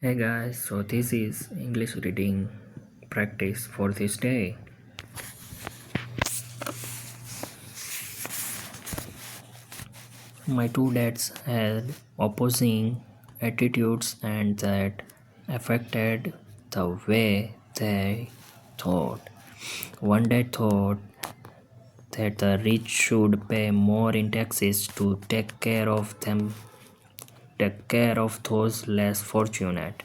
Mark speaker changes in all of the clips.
Speaker 1: Hey guys, so this is English reading practice for this day. My two dads had opposing attitudes and that affected the way they thought. One dad thought that the rich should pay more in taxes to take care of those less fortunate.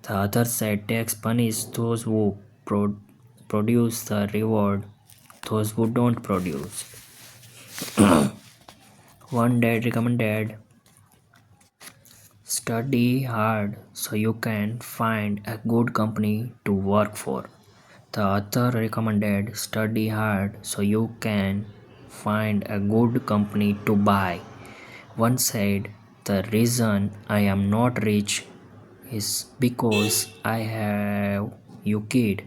Speaker 1: The other side tax punish those who produce the reward those who don't produce. One dad recommended study hard so you can find a good company to work for. The other recommended study hard so you can find a good company to buy. One said, the reason I am not rich is because I have you kid.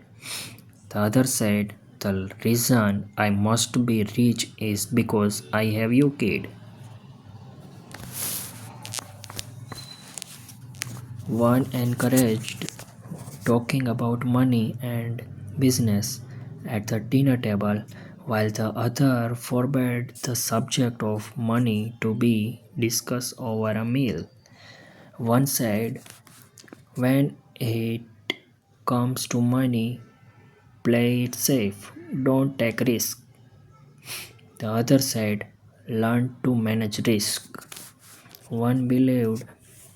Speaker 1: The other said, the reason I must be rich is because I have you kid. One encouraged talking about money and business at the dinner table, while the other forbade the subject of money to be discussed over a meal. One said, when it comes to money, play it safe, don't take risk. The other said, learn to manage risk. One believed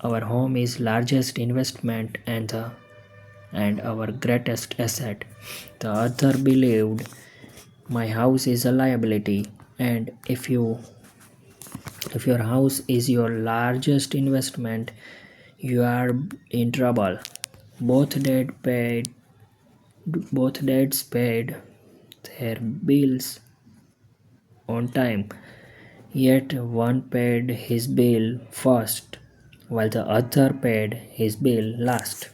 Speaker 1: our home is largest investment and our greatest asset. The other believed my house is a liability and if your house is your largest investment you are in trouble. Both dads paid their bills on time, yet one paid his bill first while the other paid his bill last.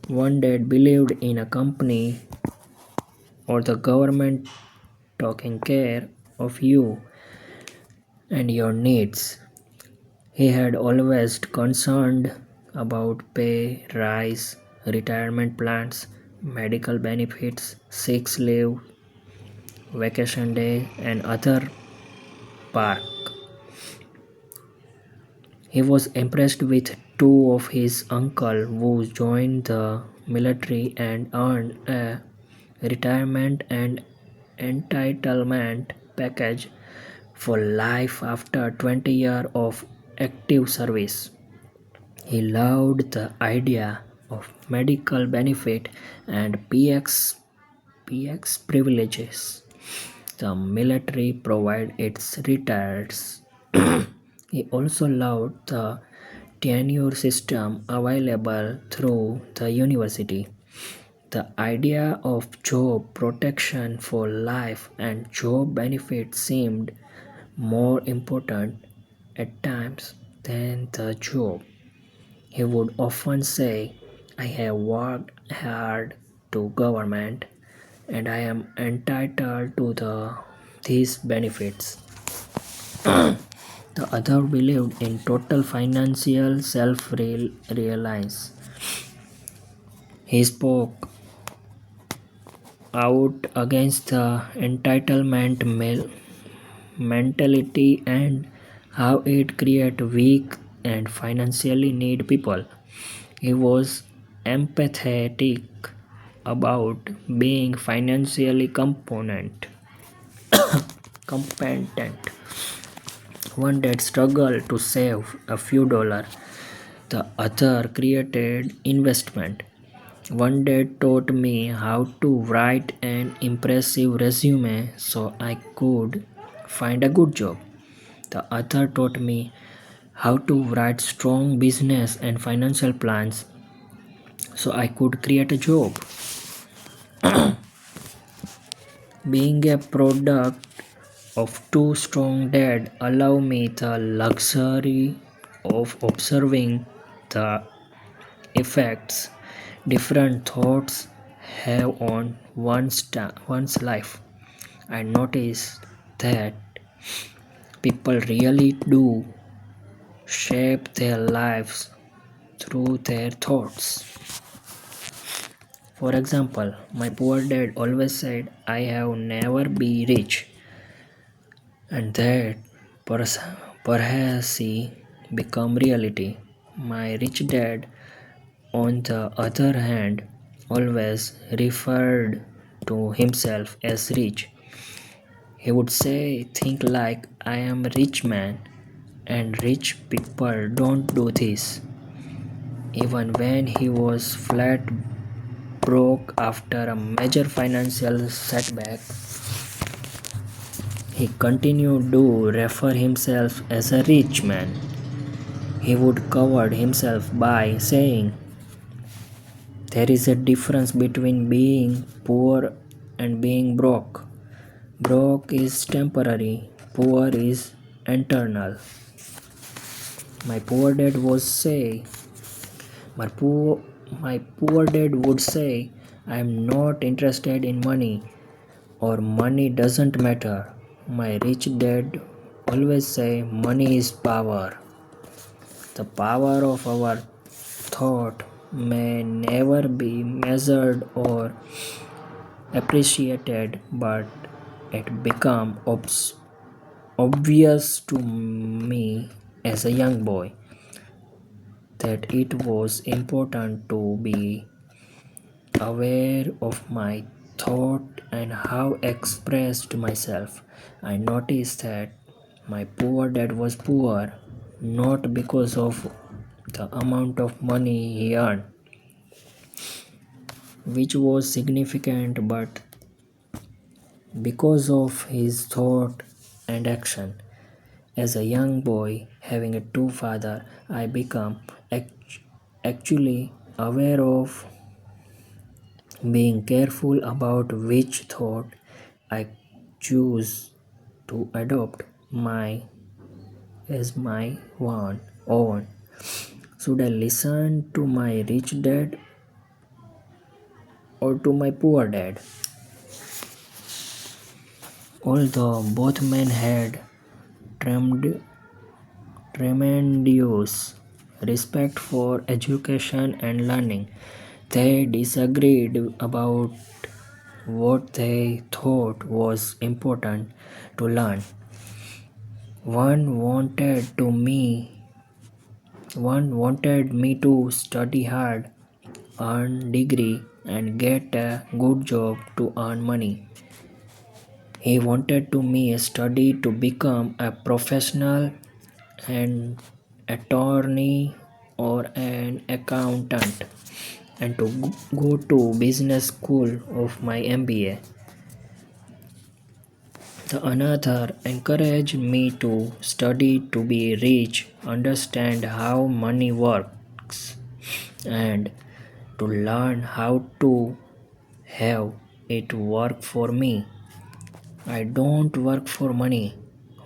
Speaker 1: One dad believed in a company or the government taking care of you and your needs. He had always concerned about pay, rise, retirement plans, medical benefits, sick leave, vacation day, and other perk. He was impressed with two of his uncles who joined the military and earned a retirement and entitlement package for life after 20 years of active service. He loved the idea of medical benefit and PX privileges the military provided its retirees. He also loved the tenure system available through the university. The idea of job protection for life and job benefits seemed more important at times than the job. He would often say, I have worked hard to government and I am entitled to these benefits. The other believed in total financial self-reliance. He spoke out against the entitlement mentality and how it creates weak and financially need people. He was empathetic about being financially competent. One that struggled to save a few dollars, the other created investment. One dad taught me how to write an impressive resume so I could find a good job. The other taught me how to write strong business and financial plans so I could create a job. Being a product of two strong dads allow me the luxury of observing the effects different thoughts have on one's life. I noticed that people really do shape their lives through their thoughts. For example, my poor dad always said I have never be rich, and that perhaps he become reality. My rich dad, on the other hand, always referred to himself as rich. He would say things like I am a rich man and rich people don't do this. Even when he was flat broke after a major financial setback, he continued to refer himself as a rich man. He would cover himself by saying, there is a difference between being poor and being broke. Broke is temporary, poor is eternal. My poor dad was say, my poor, my poor dad would say, I am not interested in money or money doesn't matter. My rich dad always say money is power. The power of our thought may never be measured or appreciated, but it became obvious to me as a young boy that it was important to be aware of my thought and how I expressed myself. I noticed that my poor dad was poor not because of the amount of money he earned, which was significant, but because of his thought and action. As a young boy having a two father, I become actually aware of being careful about which thought I choose to adopt my as my one own. Should I listen to my rich dad or to my poor dad? Although both men had trem- tremendous respect for education and learning, they disagreed about what they thought was important to learn. One wanted to me One wanted me to study hard, earn degree and get a good job to earn money. He wanted to me study to become a professional, an attorney or an accountant and to go to business school of my MBA. The another encouraged me to study to be rich, understand how money works, and to learn how to have it work for me. I don't work for money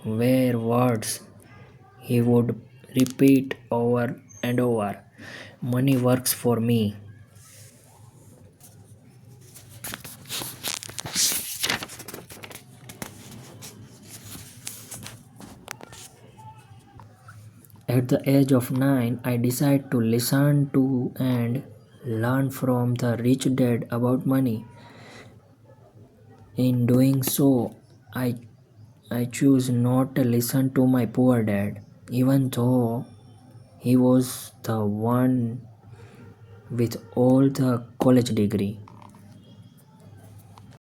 Speaker 1: were words he would repeat over and over. Money works for me. At the age of 9, I decided to listen to and learn from the rich dad about money. In doing so, I choose not to listen to my poor dad, even though he was the one with all the college degree.